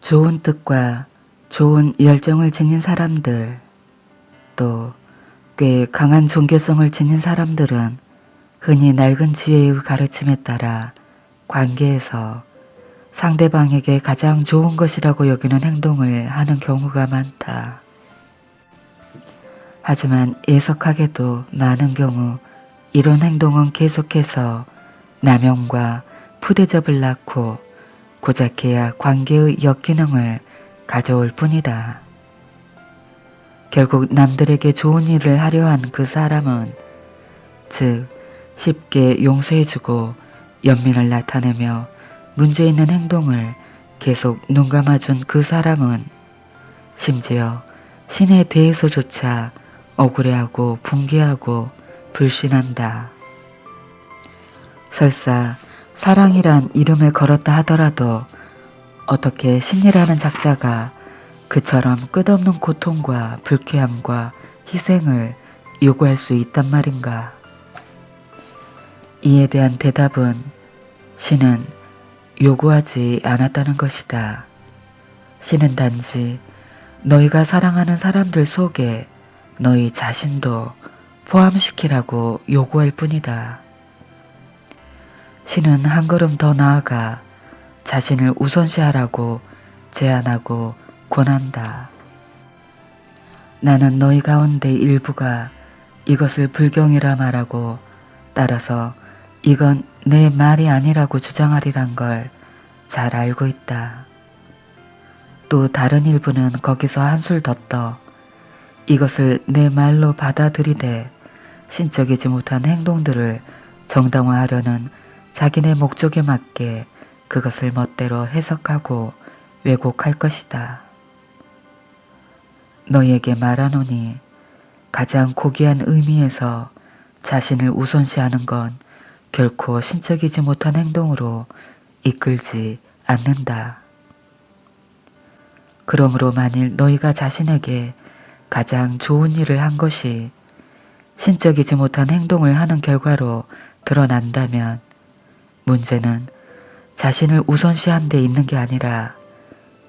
좋은 뜻과 좋은 열정을 지닌 사람들, 또 꽤 강한 종교성을 지닌 사람들은 흔히 낡은 지혜의 가르침에 따라 관계에서 상대방에게 가장 좋은 것이라고 여기는 행동을 하는 경우가 많다. 하지만 애석하게도 많은 경우 이런 행동은 계속해서 남용과 푸대접을 낳고 고작해야 관계의 역기능을 가져올 뿐이다. 결국 남들에게 좋은 일을 하려 한 그 사람은, 즉 쉽게 용서해주고 연민을 나타내며 문제 있는 행동을 계속 눈감아준 그 사람은 심지어 신에 대해서조차 억울해하고 붕괴하고 불신한다. 설사 사랑이란 이름을 걸었다 하더라도 어떻게 신이라는 작자가 그처럼 끝없는 고통과 불쾌함과 희생을 요구할 수 있단 말인가. 이에 대한 대답은 신은 요구하지 않았다는 것이다. 신은 단지 너희가 사랑하는 사람들 속에 너희 자신도 포함시키라고 요구할 뿐이다. 신은 한 걸음 더 나아가 자신을 우선시하라고 제안하고 권한다. 나는 너희 가운데 일부가 이것을 불경이라 말하고 따라서 이건 내 말이 아니라고 주장하리란 걸 잘 알고 있다. 또 다른 일부는 거기서 한술 더 떠 이것을 내 말로 받아들이되 신적이지 못한 행동들을 정당화하려는 자기네 목적에 맞게 그것을 멋대로 해석하고 왜곡할 것이다. 너희에게 말하노니 가장 고귀한 의미에서 자신을 우선시하는 건 결코 신적이지 못한 행동으로 이끌지 않는다. 그러므로 만일 너희가 자신에게 가장 좋은 일을 한 것이 신적이지 못한 행동을 하는 결과로 드러난다면 문제는 자신을 우선시한 데 있는 게 아니라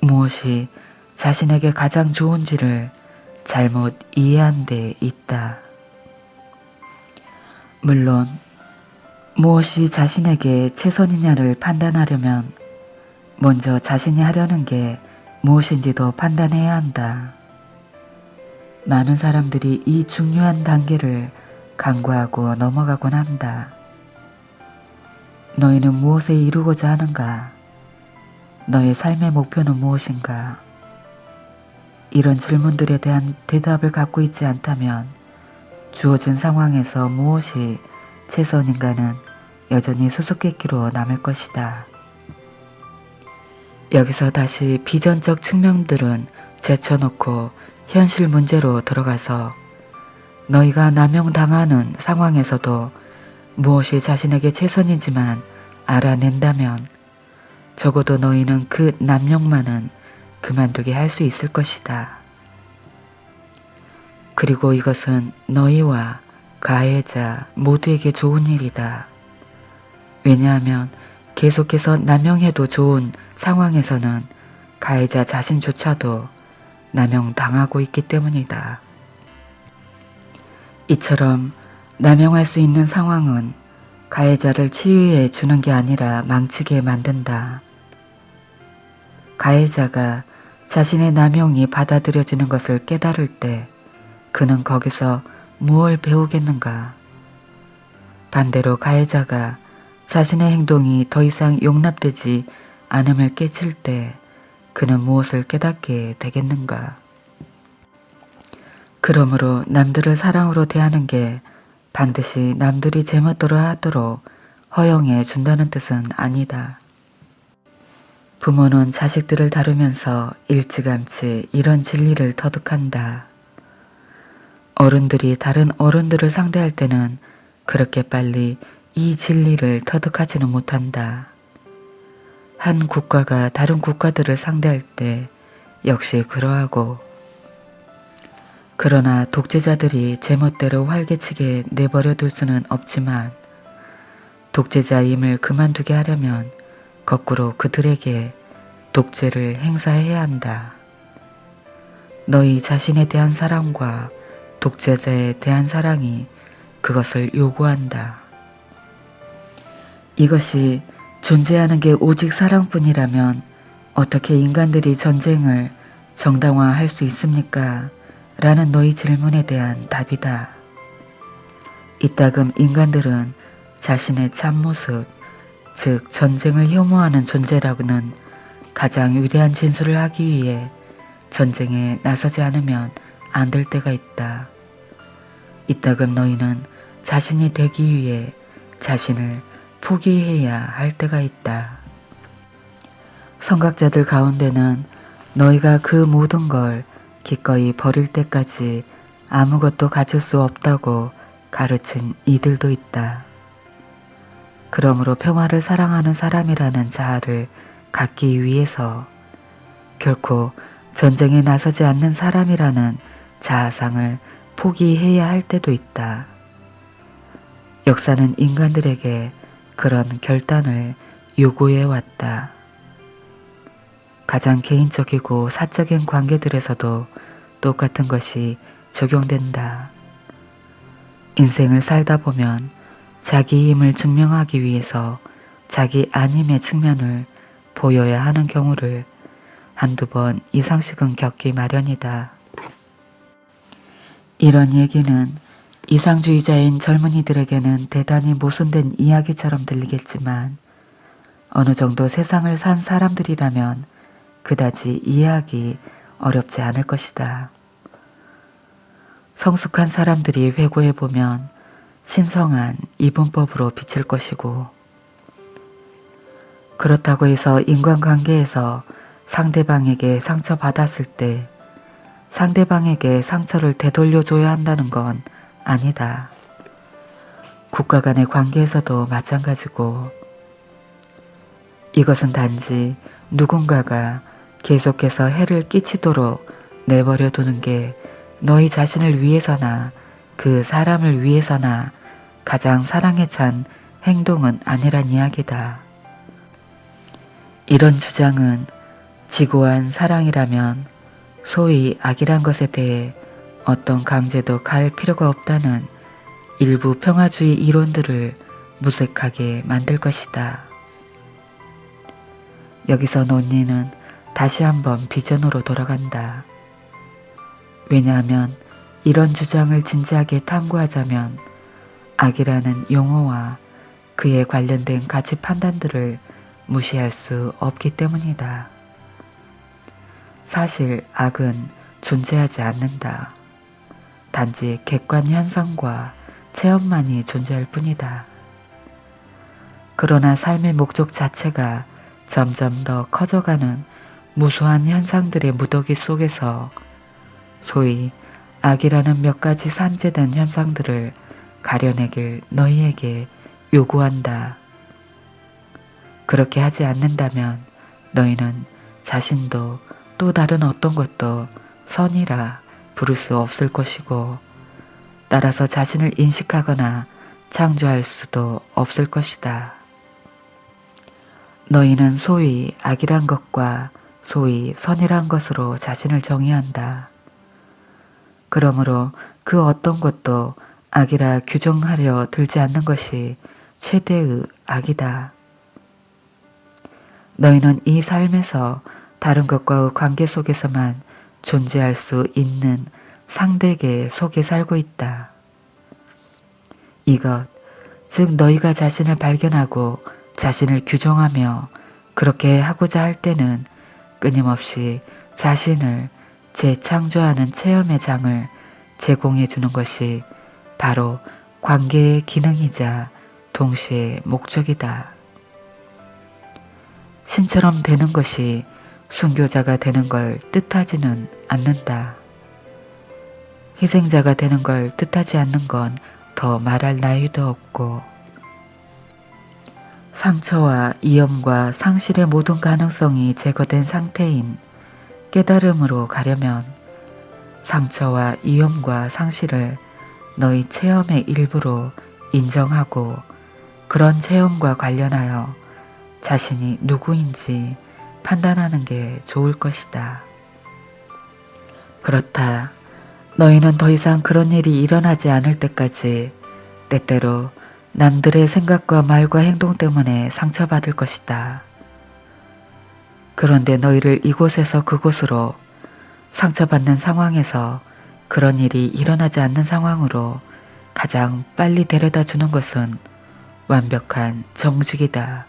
무엇이 자신에게 가장 좋은지를 잘못 이해한 데 있다. 물론 무엇이 자신에게 최선이냐를 판단하려면 먼저 자신이 하려는 게 무엇인지도 판단해야 한다. 많은 사람들이 이 중요한 단계를 간과하고 넘어가곤 한다. 너희는 무엇을 이루고자 하는가? 너의 삶의 목표는 무엇인가? 이런 질문들에 대한 대답을 갖고 있지 않다면 주어진 상황에서 무엇이 최선인가는 여전히 수수께끼로 남을 것이다. 여기서 다시 비전적 측면들은 제쳐놓고 현실 문제로 들어가서 너희가 남용당하는 상황에서도 무엇이 자신에게 최선이지만 알아낸다면 적어도 너희는 그 남용만은 그만두게 할 수 있을 것이다. 그리고 이것은 너희와 가해자 모두에게 좋은 일이다. 왜냐하면 계속해서 남용해도 좋은 상황에서는 가해자 자신조차도 남용당하고 있기 때문이다. 이처럼 남용할 수 있는 상황은 가해자를 치유해 주는 게 아니라 망치게 만든다. 가해자가 자신의 남용이 받아들여지는 것을 깨달을 때 그는 거기서 무엇을 배우겠는가? 반대로 가해자가 자신의 행동이 더 이상 용납되지 않음을 깨칠 때 그는 무엇을 깨닫게 되겠는가? 그러므로 남들을 사랑으로 대하는 게 반드시 남들이 제멋대로 하도록 허용해 준다는 뜻은 아니다. 부모는 자식들을 다루면서 일찌감치 이런 진리를 터득한다. 어른들이 다른 어른들을 상대할 때는 그렇게 빨리 이 진리를 터득하지는 못한다. 한 국가가 다른 국가들을 상대할 때 역시 그러하고, 그러나 독재자들이 제멋대로 활개치게 내버려 둘 수는 없지만 독재자임을 그만두게 하려면 거꾸로 그들에게 독재를 행사해야 한다. 너희 자신에 대한 사랑과 독재자에 대한 사랑이 그것을 요구한다. 이것이 존재하는 게 오직 사랑뿐이라면 어떻게 인간들이 전쟁을 정당화할 수 있습니까? 라는 너희 질문에 대한 답이다. 이따금 인간들은 자신의 참모습, 즉 전쟁을 혐오하는 존재라고는 가장 위대한 진술을 하기 위해 전쟁에 나서지 않으면 안 될 때가 있다. 이따금 너희는 자신이 되기 위해 자신을 포기해야 할 때가 있다. 성각자들 가운데는 너희가 그 모든 걸 기꺼이 버릴 때까지 아무것도 가질 수 없다고 가르친 이들도 있다. 그러므로 평화를 사랑하는 사람이라는 자아를 갖기 위해서 결코 전쟁에 나서지 않는 사람이라는 자아상을 포기해야 할 때도 있다. 역사는 인간들에게 그런 결단을 요구해 왔다. 가장 개인적이고 사적인 관계들에서도 똑같은 것이 적용된다. 인생을 살다 보면 자기 힘을 증명하기 위해서 자기 아님의 측면을 보여야 하는 경우를 한두 번 이상씩은 겪기 마련이다. 이런 얘기는 이상주의자인 젊은이들에게는 대단히 모순된 이야기처럼 들리겠지만 어느 정도 세상을 산 사람들이라면 그다지 이해하기 어렵지 않을 것이다. 성숙한 사람들이 회고해보면 신성한 이분법으로 비칠 것이고, 그렇다고 해서 인간관계에서 상대방에게 상처받았을 때 상대방에게 상처를 되돌려줘야 한다는 건 아니다. 국가 간의 관계에서도 마찬가지고, 이것은 단지 누군가가 계속해서 해를 끼치도록 내버려 두는 게 너희 자신을 위해서나 그 사람을 위해서나 가장 사랑에 찬 행동은 아니란 이야기다. 이런 주장은 지고한 사랑이라면 소위 악이란 것에 대해 어떤 강제도 가할 필요가 없다는 일부 평화주의 이론들을 무색하게 만들 것이다. 여기서 논리는 다시 한번 비전으로 돌아간다. 왜냐하면 이런 주장을 진지하게 탐구하자면 악이라는 용어와 그에 관련된 가치 판단들을 무시할 수 없기 때문이다. 사실 악은 존재하지 않는다. 단지 객관 현상과 체험만이 존재할 뿐이다. 그러나 삶의 목적 자체가 점점 더 커져가는 무수한 현상들의 무더기 속에서 소위 악이라는 몇 가지 산재된 현상들을 가려내길 너희에게 요구한다. 그렇게 하지 않는다면 너희는 자신도 또 다른 어떤 것도 선이라 부를 수 없을 것이고, 따라서 자신을 인식하거나 창조할 수도 없을 것이다. 너희는 소위 악이란 것과 소위 선이란 것으로 자신을 정의한다. 그러므로 그 어떤 것도 악이라 규정하려 들지 않는 것이 최대의 악이다. 너희는 이 삶에서 다른 것과의 관계 속에서만 존재할 수 있는 상대계 속에 살고 있다. 이것, 즉 너희가 자신을 발견하고 자신을 규정하며 그렇게 하고자 할 때는 끊임없이 자신을 재창조하는 체험의 장을 제공해 주는 것이 바로 관계의 기능이자 동시에 목적이다. 신처럼 되는 것이 순교자가 되는 걸 뜻하지는 않는다. 희생자가 되는 걸 뜻하지 않는 건 더 말할 나위도 없고, 상처와 이염과 상실의 모든 가능성이 제거된 상태인 깨달음으로 가려면 상처와 이염과 상실을 너희 체험의 일부로 인정하고 그런 체험과 관련하여 자신이 누구인지 판단하는 게 좋을 것이다. 그렇다. 너희는 더 이상 그런 일이 일어나지 않을 때까지 때때로 남들의 생각과 말과 행동 때문에 상처받을 것이다. 그런데 너희를 이곳에서 그곳으로 상처받는 상황에서 그런 일이 일어나지 않는 상황으로 가장 빨리 데려다 주는 것은 완벽한 정직이다.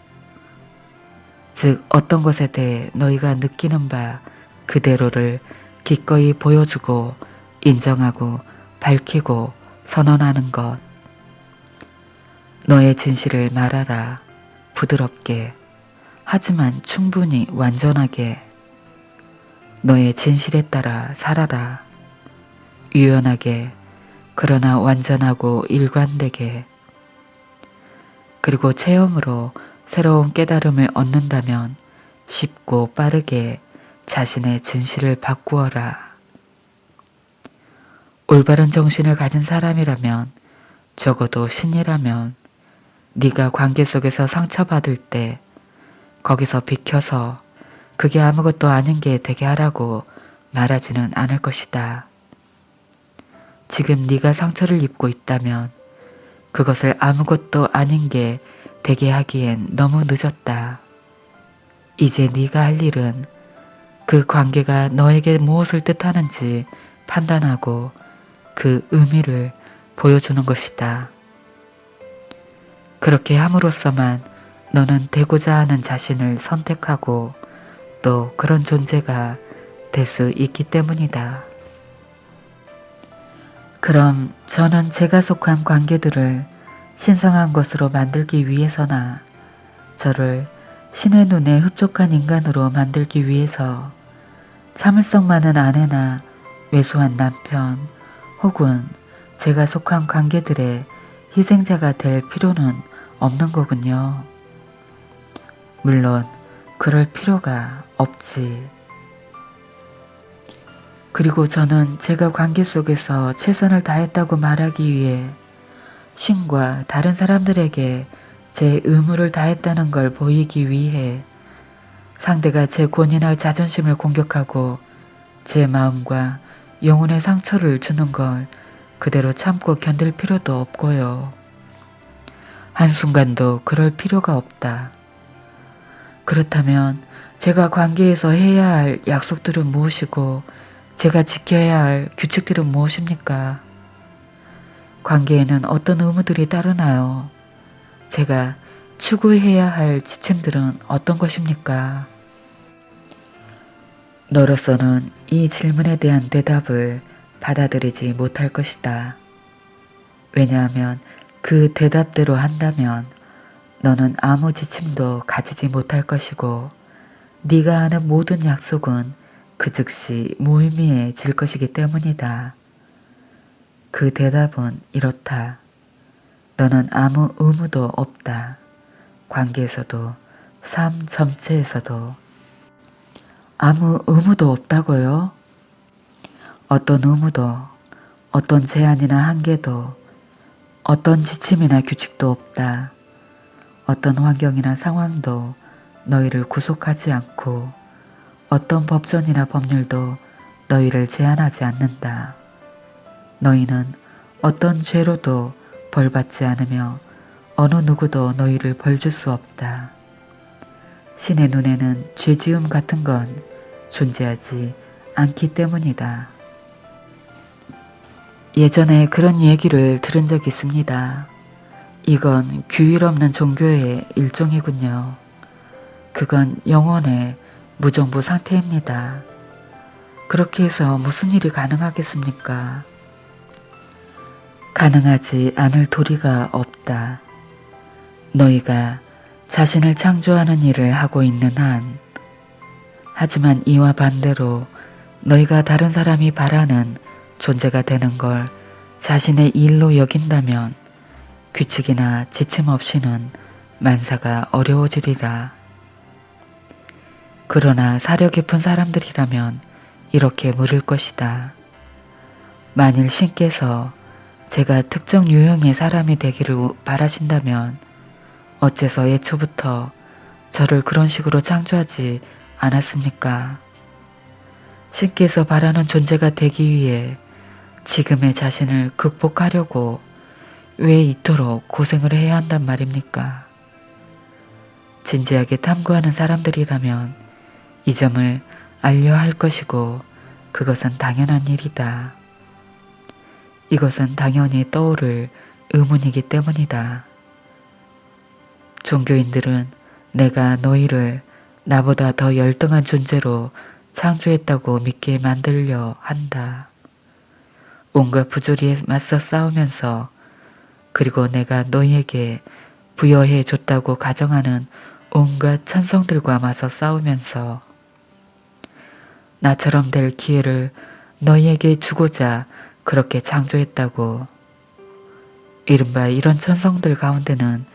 즉 어떤 것에 대해 너희가 느끼는 바 그대로를 기꺼이 보여주고 인정하고 밝히고 선언하는 것. 너의 진실을 말하라. 부드럽게. 하지만 충분히 완전하게. 너의 진실에 따라 살아라. 유연하게. 그러나 완전하고 일관되게. 그리고 체험으로 새로운 깨달음을 얻는다면 쉽고 빠르게 자신의 진실을 바꾸어라. 올바른 정신을 가진 사람이라면, 적어도 신이라면 네가 관계 속에서 상처받을 때 거기서 비켜서 그게 아무것도 아닌 게 되게 하라고 말하지는 않을 것이다. 지금 네가 상처를 입고 있다면 그것을 아무것도 아닌 게 되게 하기엔 너무 늦었다. 이제 네가 할 일은 그 관계가 너에게 무엇을 뜻하는지 판단하고 그 의미를 보여주는 것이다. 그렇게 함으로써만 너는 되고자 하는 자신을 선택하고 또 그런 존재가 될 수 있기 때문이다. 그럼 저는 제가 속한 관계들을 신성한 것으로 만들기 위해서나 저를 신의 눈에 흡족한 인간으로 만들기 위해서 참을성 많은 아내나 왜소한 남편 혹은 제가 속한 관계들의 희생자가 될 필요는 없는 거군요. 물론 그럴 필요가 없지. 그리고 저는 제가 관계 속에서 최선을 다했다고 말하기 위해 신과 다른 사람들에게 제 의무를 다했다는 걸 보이기 위해 상대가 제 권위나 자존심을 공격하고 제 마음과 영혼의 상처를 주는 걸 그대로 참고 견딜 필요도 없고요. 한순간도 그럴 필요가 없다. 그렇다면 제가 관계에서 해야 할 약속들은 무엇이고 제가 지켜야 할 규칙들은 무엇입니까? 관계에는 어떤 의무들이 따르나요? 제가 추구해야 할 지침들은 어떤 것입니까? 너로서는 이 질문에 대한 대답을 받아들이지 못할 것이다. 왜냐하면 그 대답대로 한다면 너는 아무 지침도 가지지 못할 것이고 네가 하는 모든 약속은 그 즉시 무의미해질 것이기 때문이다. 그 대답은 이렇다. 너는 아무 의무도 없다. 관계에서도 삶 전체에서도 아무 의무도 없다고요? 어떤 의무도, 어떤 제한이나 한계도, 어떤 지침이나 규칙도 없다. 어떤 환경이나 상황도 너희를 구속하지 않고 어떤 법전이나 법률도 너희를 제한하지 않는다. 너희는 어떤 죄로도 벌받지 않으며 어느 누구도 너희를 벌줄 수 없다. 신의 눈에는 죄지음 같은 건 존재하지 않기 때문이다. 예전에 그런 얘기를 들은 적이 있습니다. 이건 규율 없는 종교의 일종이군요. 그건 영혼의 무정부 상태입니다. 그렇게 해서 무슨 일이 가능하겠습니까? 가능하지 않을 도리가 없다. 너희가 자신을 창조하는 일을 하고 있는 한, 하지만 이와 반대로 너희가 다른 사람이 바라는 존재가 되는 걸 자신의 일로 여긴다면 규칙이나 지침 없이는 만사가 어려워지리라. 그러나 사려 깊은 사람들이라면 이렇게 물을 것이다. 만일 신께서 제가 특정 유형의 사람이 되기를 바라신다면 어째서 애초부터 저를 그런 식으로 창조하지 않았습니까? 신께서 바라는 존재가 되기 위해 지금의 자신을 극복하려고 왜 이토록 고생을 해야 한단 말입니까? 진지하게 탐구하는 사람들이라면 이 점을 알려 할 것이고 그것은 당연한 일이다. 이것은 당연히 떠오를 의문이기 때문이다. 종교인들은 내가 너희를 나보다 더 열등한 존재로 창조했다고 믿게 만들려 한다. 온갖 부조리에 맞서 싸우면서 그리고 내가 너희에게 부여해 줬다고 가정하는 온갖 천성들과 맞서 싸우면서 나처럼 될 기회를 너희에게 주고자 그렇게 창조했다고. 이른바 이런 천성들 가운데는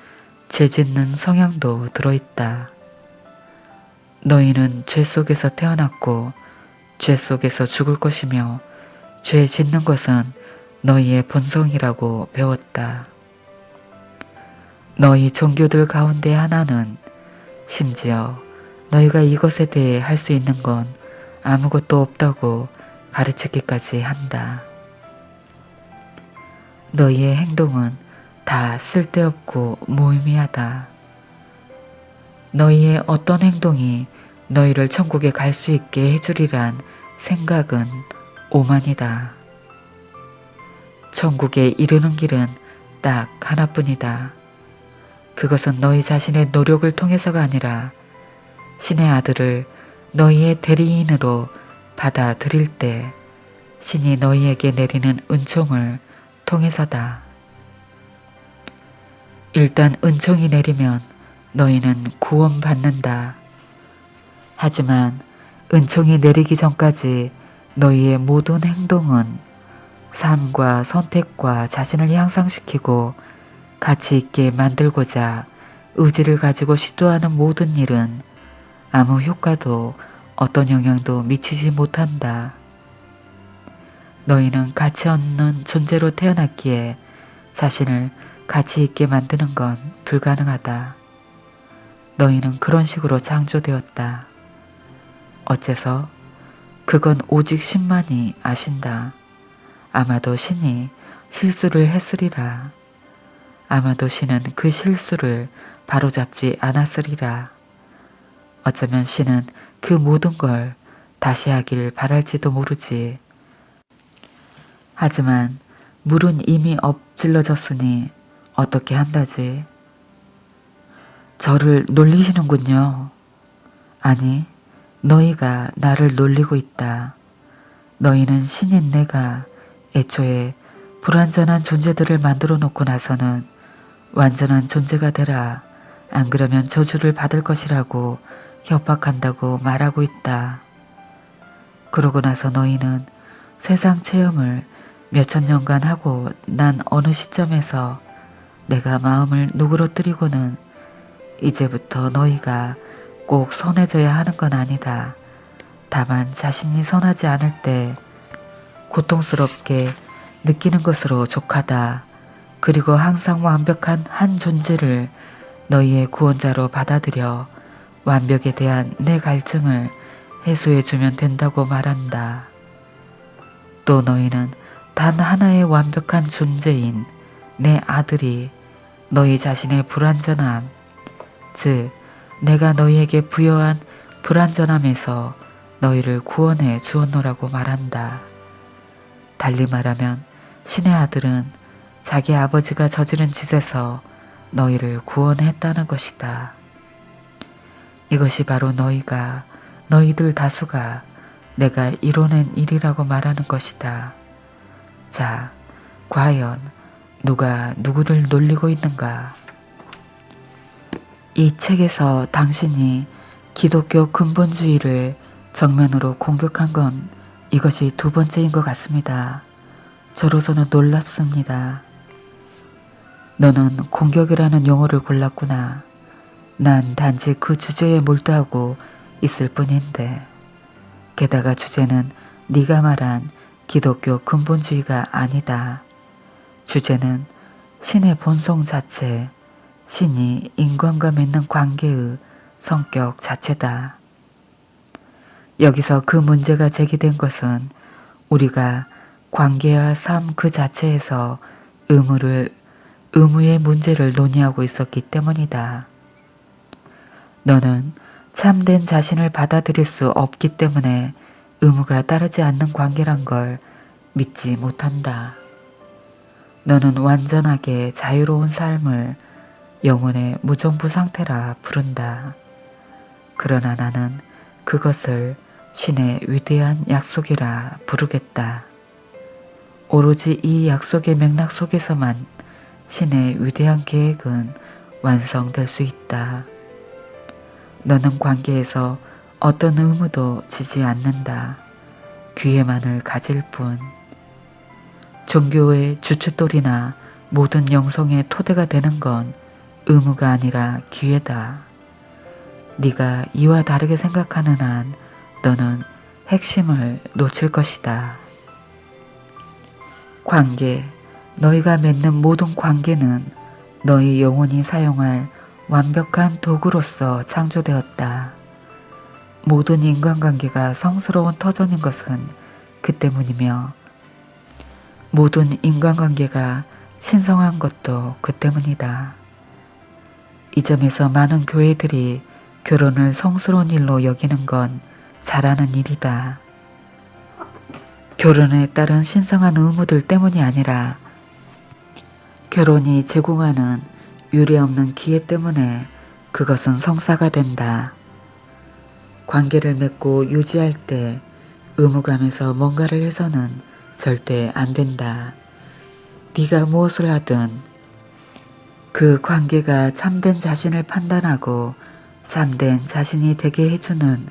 죄 짓는 성향도 들어있다. 너희는 죄 속에서 태어났고 죄 속에서 죽을 것이며 죄 짓는 것은 너희의 본성이라고 배웠다. 너희 종교들 가운데 하나는 심지어 너희가 이것에 대해 할 수 있는 건 아무것도 없다고 가르치기까지 한다. 너희의 행동은 다 쓸데없고 무의미하다. 너희의 어떤 행동이 너희를 천국에 갈 수 있게 해주리란 생각은 오만이다. 천국에 이르는 길은 딱 하나뿐이다. 그것은 너희 자신의 노력을 통해서가 아니라 신의 아들을 너희의 대리인으로 받아들일 때 신이 너희에게 내리는 은총을 통해서다. 일단 은총이 내리면 너희는 구원받는다. 하지만 은총이 내리기 전까지 너희의 모든 행동은 삶과 선택과 자신을 향상시키고 가치 있게 만들고자 의지를 가지고 시도하는 모든 일은 아무 효과도 어떤 영향도 미치지 못한다. 너희는 가치 없는 존재로 태어났기에 자신을 가치 있게 만드는 건 불가능하다. 너희는 그런 식으로 창조되었다. 어째서? 그건 오직 신만이 아신다. 아마도 신이 실수를 했으리라. 아마도 신은 그 실수를 바로잡지 않았으리라. 어쩌면 신은 그 모든 걸 다시 하길 바랄지도 모르지. 하지만 물은 이미 엎질러졌으니 어떻게 한다지? 저를 놀리시는군요. 아니, 너희가 나를 놀리고 있다. 너희는 신인 내가 애초에 불완전한 존재들을 만들어 놓고 나서는 완전한 존재가 되라. 안 그러면 저주를 받을 것이라고 협박한다고 말하고 있다. 그러고 나서 너희는 세상 체험을 몇천 년간 하고 난 어느 시점에서 내가 마음을 누그러뜨리고는 이제부터 너희가 꼭 선해져야 하는 건 아니다. 다만 자신이 선하지 않을 때 고통스럽게 느끼는 것으로 족하다. 그리고 항상 완벽한 한 존재를 너희의 구원자로 받아들여 완벽에 대한 내 갈증을 해소해주면 된다고 말한다. 또 너희는 단 하나의 완벽한 존재인 내 아들이 너희 자신의 불완전함, 즉 내가 너희에게 부여한 불완전함에서 너희를 구원해 주었노라고 말한다. 달리 말하면 신의 아들은 자기 아버지가 저지른 짓에서 너희를 구원했다는 것이다. 이것이 바로 너희들 다수가 내가 이뤄낸 일이라고 말하는 것이다. 자, 과연 누가 누구를 놀리고 있는가? 이 책에서 당신이 기독교 근본주의를 정면으로 공격한 건 이것이 두 번째인 것 같습니다. 저로서는 놀랍습니다. 너는 공격이라는 용어를 골랐구나. 난 단지 그 주제에 몰두하고 있을 뿐인데. 게다가 주제는 네가 말한 기독교 근본주의가 아니다. 주제는 신의 본성 자체, 신이 인간과 맺는 관계의 성격 자체다. 여기서 그 문제가 제기된 것은 우리가 관계와 삶 그 자체에서 의무의 문제를 논의하고 있었기 때문이다. 너는 참된 자신을 받아들일 수 없기 때문에 의무가 따르지 않는 관계란 걸 믿지 못한다. 너는 완전하게 자유로운 삶을 영혼의 무정부 상태라 부른다. 그러나 나는 그것을 신의 위대한 약속이라 부르겠다. 오로지 이 약속의 맥락 속에서만 신의 위대한 계획은 완성될 수 있다. 너는 관계에서 어떤 의무도 지지 않는다. 기회만을 가질 뿐. 종교의 주춧돌이나 모든 영성의 토대가 되는 건 의무가 아니라 기회다. 네가 이와 다르게 생각하는 한 너는 핵심을 놓칠 것이다. 관계, 너희가 맺는 모든 관계는 너희 영혼이 사용할 완벽한 도구로서 창조되었다. 모든 인간관계가 성스러운 터전인 것은 그 때문이며 모든 인간관계가 신성한 것도 그 때문이다. 이 점에서 많은 교회들이 결혼을 성스러운 일로 여기는 건 잘하는 일이다. 결혼에 따른 신성한 의무들 때문이 아니라 결혼이 제공하는 유례없는 기회 때문에 그것은 성사가 된다. 관계를 맺고 유지할 때 의무감에서 뭔가를 해서는 절대 안 된다. 네가 무엇을 하든 그 관계가 참된 자신을 판단하고 참된 자신이 되게 해주는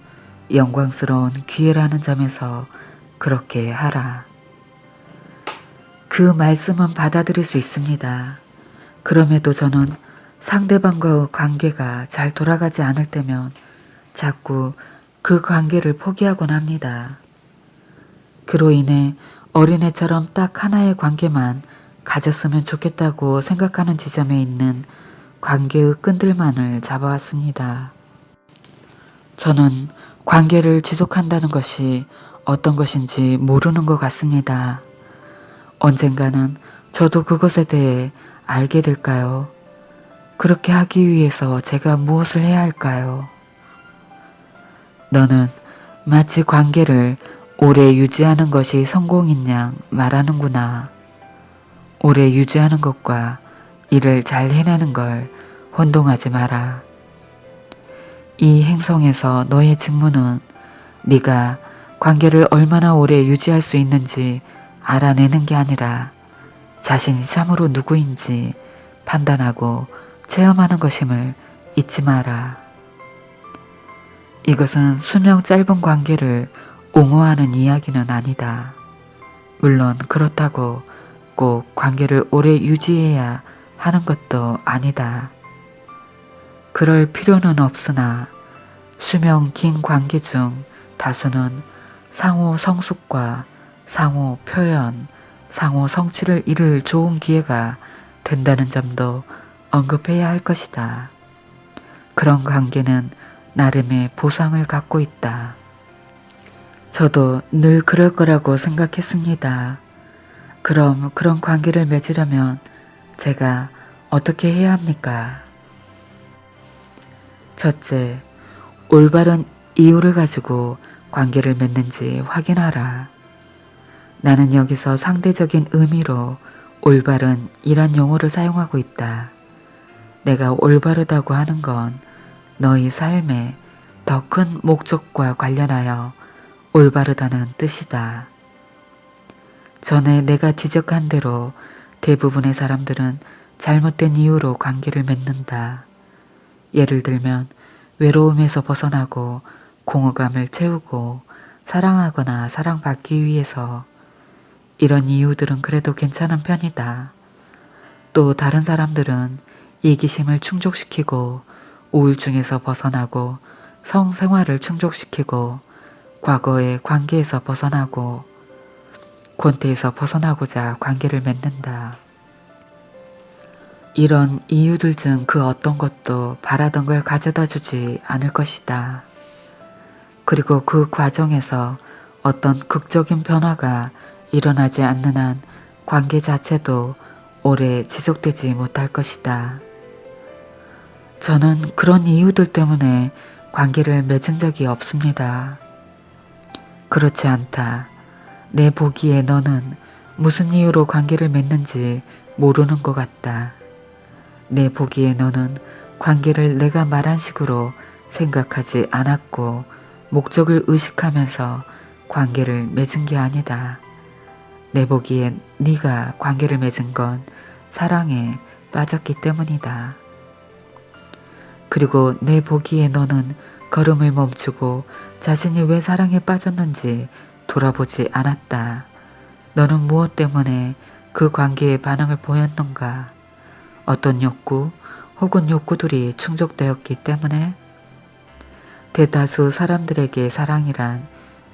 영광스러운 기회라는 점에서 그렇게 하라. 그 말씀은 받아들일 수 있습니다. 그럼에도 저는 상대방과의 관계가 잘 돌아가지 않을 때면 자꾸 그 관계를 포기하곤 합니다. 그로 인해 어린애처럼 딱 하나의 관계만 가졌으면 좋겠다고 생각하는 지점에 있는 관계의 끈들만을 잡아왔습니다. 저는 관계를 지속한다는 것이 어떤 것인지 모르는 것 같습니다. 언젠가는 저도 그것에 대해 알게 될까요? 그렇게 하기 위해서 제가 무엇을 해야 할까요? 너는 마치 관계를 오래 유지하는 것이 성공인 양 말하는구나. 오래 유지하는 것과 일을 잘 해내는 걸 혼동하지 마라. 이 행성에서 너의 직무는 네가 관계를 얼마나 오래 유지할 수 있는지 알아내는 게 아니라 자신이 참으로 누구인지 판단하고 체험하는 것임을 잊지 마라. 이것은 수명 짧은 관계를 옹호하는 이야기는 아니다. 물론 그렇다고 꼭 관계를 오래 유지해야 하는 것도 아니다. 그럴 필요는 없으나 수명 긴 관계 중 다수는 상호 성숙과 상호 표현, 상호 성취를 이룰 좋은 기회가 된다는 점도 언급해야 할 것이다. 그런 관계는 나름의 보상을 갖고 있다. 저도 늘 그럴 거라고 생각했습니다. 그럼 그런 관계를 맺으려면 제가 어떻게 해야 합니까? 첫째, 올바른 이유를 가지고 관계를 맺는지 확인하라. 나는 여기서 상대적인 의미로 올바른 이란 용어를 사용하고 있다. 내가 올바르다고 하는 건 너희 삶의 더 큰 목적과 관련하여 올바르다는 뜻이다. 전에 내가 지적한 대로 대부분의 사람들은 잘못된 이유로 관계를 맺는다. 예를 들면 외로움에서 벗어나고 공허감을 채우고 사랑하거나 사랑받기 위해서. 이런 이유들은 그래도 괜찮은 편이다. 또 다른 사람들은 이기심을 충족시키고 우울증에서 벗어나고 성생활을 충족시키고 과거의 관계에서 벗어나고 권태에서 벗어나고자 관계를 맺는다. 이런 이유들 중 그 어떤 것도 바라던 걸 가져다 주지 않을 것이다. 그리고 그 과정에서 어떤 극적인 변화가 일어나지 않는 한 관계 자체도 오래 지속되지 못할 것이다. 저는 그런 이유들 때문에 관계를 맺은 적이 없습니다. 그렇지 않다. 내 보기에 너는 무슨 이유로 관계를 맺는지 모르는 것 같다. 내 보기에 너는 관계를 내가 말한 식으로 생각하지 않았고 목적을 의식하면서 관계를 맺은 게 아니다. 내 보기에 네가 관계를 맺은 건 사랑에 빠졌기 때문이다. 그리고 내 보기에 너는 걸음을 멈추고 자신이 왜 사랑에 빠졌는지 돌아보지 않았다. 너는 무엇 때문에 그 관계에 반응을 보였는가? 어떤 욕구 혹은 욕구들이 충족되었기 때문에? 대다수 사람들에게 사랑이란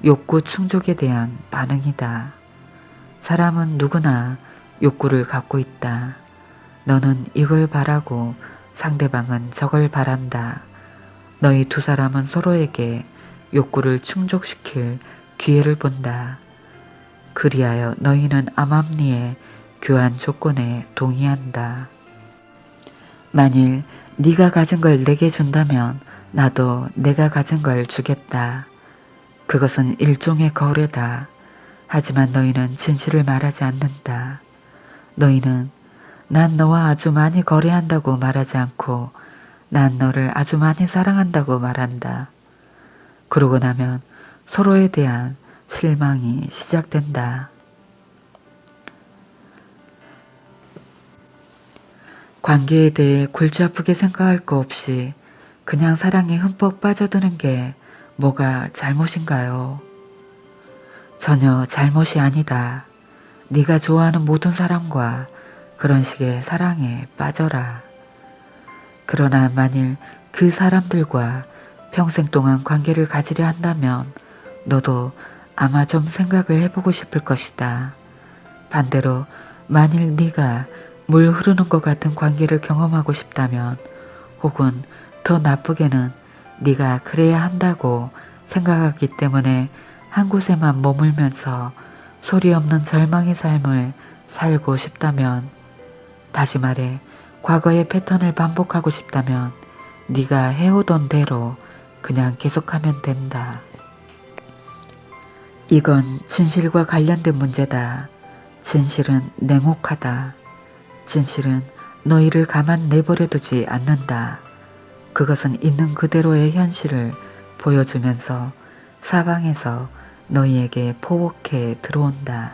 욕구 충족에 대한 반응이다. 사람은 누구나 욕구를 갖고 있다. 너는 이걸 바라고 상대방은 저걸 바란다. 너희 두 사람은 서로에게 욕구를 충족시킬 기회를 본다. 그리하여 너희는 암암리의 교환 조건에 동의한다. 만일 네가 가진 걸 내게 준다면 나도 내가 가진 걸 주겠다. 그것은 일종의 거래다. 하지만 너희는 진실을 말하지 않는다. 너희는 난 너와 아주 많이 거래한다고 말하지 않고 난 너를 아주 많이 사랑한다고 말한다. 그러고 나면 서로에 대한 실망이 시작된다. 관계에 대해 골치 아프게 생각할 거 없이 그냥 사랑에 흠뻑 빠져드는 게 뭐가 잘못인가요? 전혀 잘못이 아니다. 네가 좋아하는 모든 사람과 그런 식의 사랑에 빠져라. 그러나 만일 그 사람들과 평생 동안 관계를 가지려 한다면 너도 아마 좀 생각을 해보고 싶을 것이다. 반대로 만일 네가 물 흐르는 것 같은 관계를 경험하고 싶다면 혹은 더 나쁘게는 네가 그래야 한다고 생각하기 때문에 한 곳에만 머물면서 소리 없는 절망의 삶을 살고 싶다면 다시 말해 과거의 패턴을 반복하고 싶다면 네가 해오던 대로 그냥 계속하면 된다. 이건 진실과 관련된 문제다. 진실은 냉혹하다. 진실은 너희를 가만 내버려두지 않는다. 그것은 있는 그대로의 현실을 보여주면서 사방에서 너희에게 포복해 들어온다.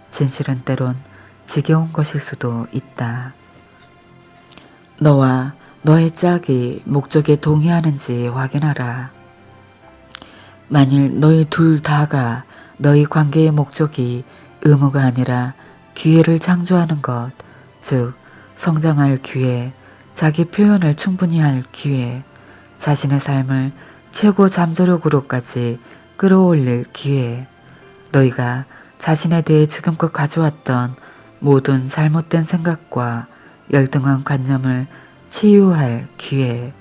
진실은 때론 지겨운 것일 수도 있다. 너와 너의 짝이 목적에 동의하는지 확인하라. 만일 너희 둘 다가 너희 관계의 목적이 의무가 아니라 기회를 창조하는 것, 즉 성장할 기회, 자기 표현을 충분히 할 기회, 자신의 삶을 최고 잠재력으로까지 끌어올릴 기회, 너희가 자신에 대해 지금껏 가져왔던 모든 잘못된 생각과 열등한 관념을 치유할 기회,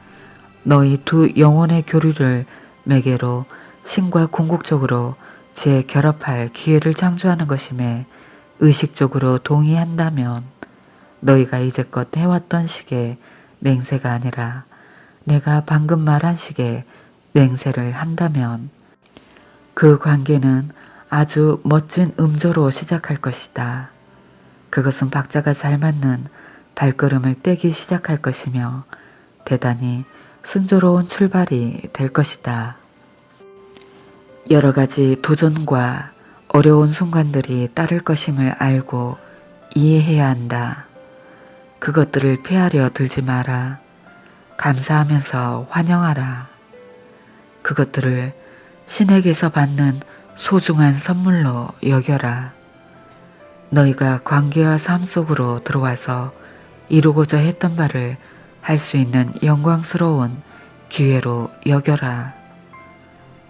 너희 두 영혼의 교류를 매개로 신과 궁극적으로 재결합할 기회를 창조하는 것임에 의식적으로 동의한다면 너희가 이제껏 해왔던 식의 맹세가 아니라 내가 방금 말한 식의 맹세를 한다면 그 관계는 아주 멋진 음조로 시작할 것이다. 그것은 박자가 잘 맞는 발걸음을 떼기 시작할 것이며 대단히 순조로운 출발이 될 것이다. 여러 가지 도전과 어려운 순간들이 따를 것임을 알고 이해해야 한다. 그것들을 피하려 들지 마라. 감사하면서 환영하라. 그것들을 신에게서 받는 소중한 선물로 여겨라. 너희가 관계와 삶 속으로 들어와서 이루고자 했던 바를 할 수 있는 영광스러운 기회로 여겨라.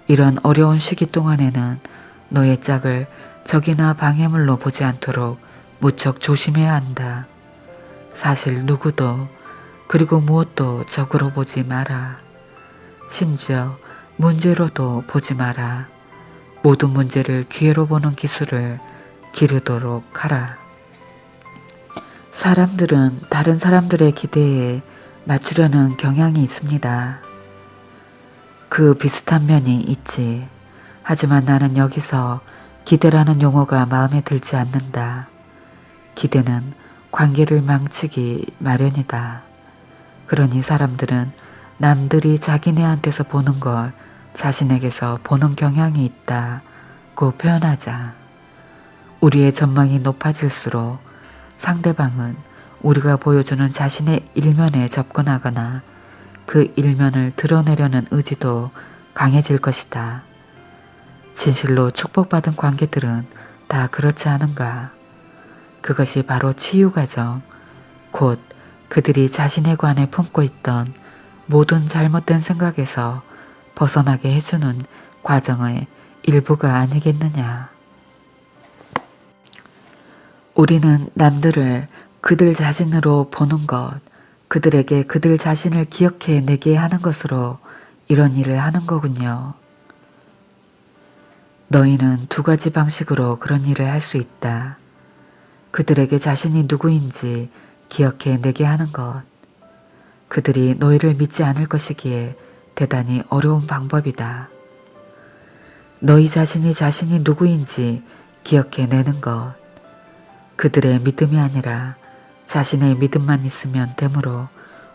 이런 어려운 시기 동안에는 너의 짝을 적이나 방해물로 보지 않도록 무척 조심해야 한다. 사실 누구도 그리고 무엇도 적으로 보지 마라. 심지어 문제로도 보지 마라. 모든 문제를 기회로 보는 기술을 기르도록 하라. 사람들은 다른 사람들의 기대에 맞추려는 경향이 있습니다. 그 비슷한 면이 있지. 하지만 나는 여기서 기대라는 용어가 마음에 들지 않는다. 기대는 관계를 망치기 마련이다. 그러니 사람들은 남들이 자기네한테서 보는 걸 자신에게서 보는 경향이 있다고 표현하자. 우리의 전망이 높아질수록 상대방은 우리가 보여주는 자신의 일면에 접근하거나 그 일면을 드러내려는 의지도 강해질 것이다. 진실로 축복받은 관계들은 다 그렇지 않은가? 그것이 바로 치유과정, 곧 그들이 자신에 관해 품고 있던 모든 잘못된 생각에서 벗어나게 해주는 과정의 일부가 아니겠느냐. 우리는 남들을 그들 자신으로 보는 것, 그들에게 그들 자신을 기억해 내게 하는 것으로 이런 일을 하는 거군요. 너희는 두 가지 방식으로 그런 일을 할 수 있다. 그들에게 자신이 누구인지 기억해 내게 하는 것. 그들이 너희를 믿지 않을 것이기에 대단히 어려운 방법이다. 너희 자신이 자신이 누구인지 기억해 내는 것. 그들의 믿음이 아니라 자신의 믿음만 있으면 되므로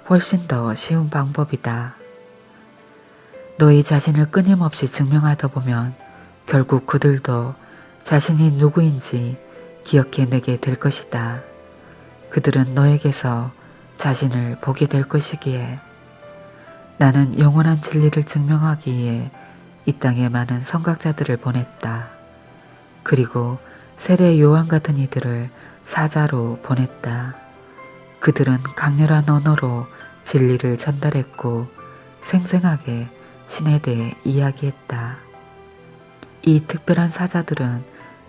훨씬 더 쉬운 방법이다. 너희 자신을 끊임없이 증명하다 보면 결국 그들도 자신이 누구인지 기억해 내게 될 것이다. 그들은 너에게서 자신을 보게 될 것이기에. 나는 영원한 진리를 증명하기 위해 이 땅에 많은 선각자들을 보냈다. 그리고 세례 요한 같은 이들을 사자로 보냈다. 그들은 강렬한 언어로 진리를 전달했고 생생하게 신에 대해 이야기했다. 이 특별한 사자들은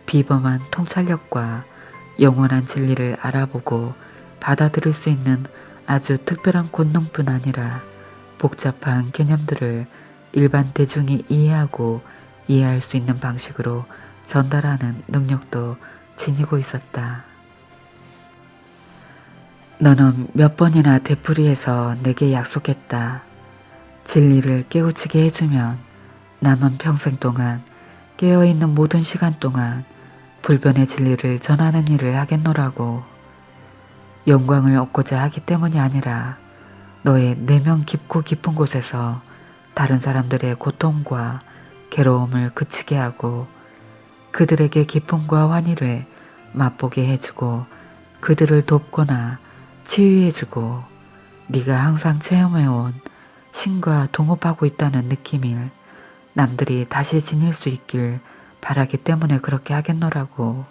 비범한 통찰력과 영원한 진리를 알아보고 받아들일 수 있는 아주 특별한 권능뿐 아니라 복잡한 개념들을 일반 대중이 이해하고 이해할 수 있는 방식으로 전달하는 능력도 지니고 있었다. 너는 몇 번이나 되풀이해서 내게 약속했다. 진리를 깨우치게 해주면 남은 평생 동안 깨어있는 모든 시간 동안 불변의 진리를 전하는 일을 하겠노라고. 영광을 얻고자 하기 때문이 아니라 너의 내면 깊고 깊은 곳에서 다른 사람들의 고통과 괴로움을 그치게 하고 그들에게 기쁨과 환희를 맛보게 해주고 그들을 돕거나 치유해주고 네가 항상 체험해온 신과 동업하고 있다는 느낌을 남들이 다시 지닐 수 있길 바라기 때문에 그렇게 하겠노라고.